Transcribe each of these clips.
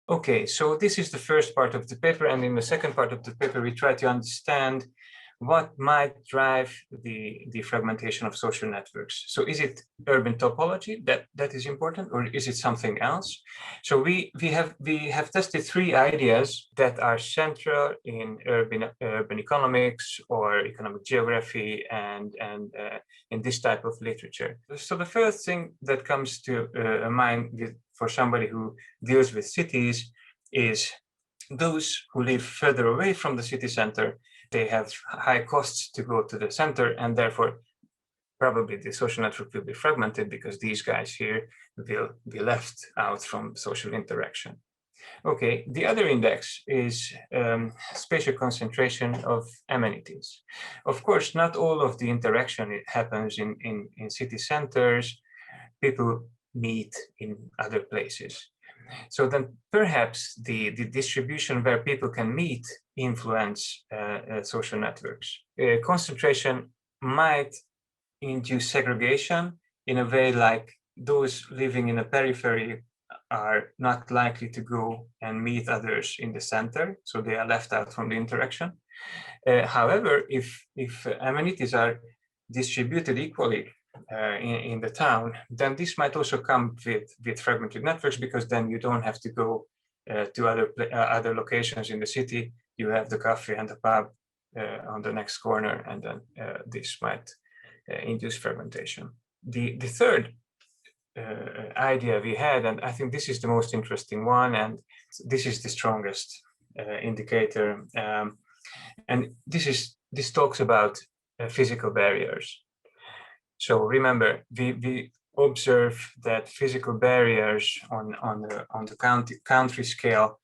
Okay, so this is the first part of the paper, and in the second part of the paper, we try to understand what might drive the fragmentation of social networks. So is it urban topology that is important, or is it something else? So we have tested three ideas that are central in urban economics or economic geography and in this type of literature. So the first thing that comes to mind for somebody who deals with cities is those who live further away from the city center. They have high costs to go to the center, and therefore probably the social network will be fragmented because these guys here will be left out from social interaction. Okay, the other index is spatial concentration of amenities. Of course, not all of the interaction happens in city centers. People meet in other places. So then perhaps the distribution where people can meet influence social networks. Concentration might induce segregation in a way like those living in a periphery are not likely to go and meet others in the center, so they are left out from the interaction. However, if amenities are distributed equally in the town, then this might also come with fragmented networks, because then you don't have to go to other locations in the city. You have the cafe and the pub on the next corner, and then this might induce fragmentation. The third idea we had, and I think this is the most interesting one, and this is the strongest indicator, and this talks about physical barriers. So remember, we observe that physical barriers on the country scale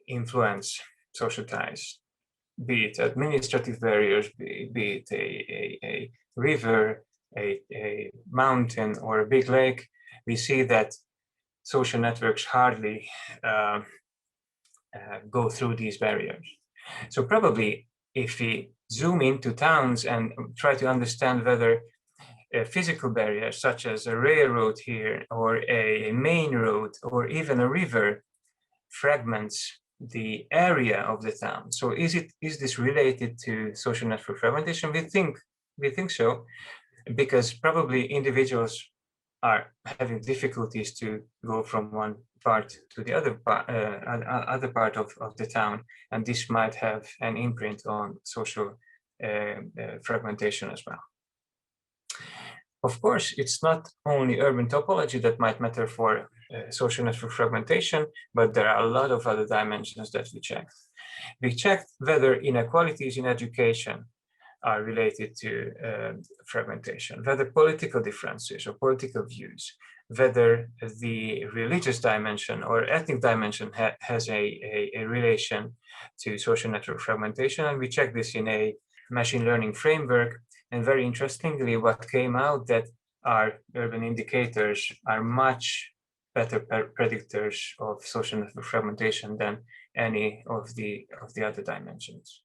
influence social ties, be it administrative barriers, be it a river, a mountain, or a big lake. We see that social networks hardly go through these barriers. So probably if we zoom into towns and try to understand whether physical barriers such as a railroad here, or a main road, or even a river fragments the area of the town. So is this related to social network fragmentation? We think so, because probably individuals are having difficulties to go from one part to the other part of the town, and this might have an imprint on social fragmentation as well. Of course, it's not only urban topology that might matter for social network fragmentation, but there are a lot of other dimensions that we checked. We checked whether inequalities in education are related to fragmentation, whether political differences or political views, whether the religious dimension or ethnic dimension has a relation to social network fragmentation. And we checked this in a machine learning framework. And very interestingly, what came out that our urban indicators are much better predictors of social network fragmentation than any of the other dimensions.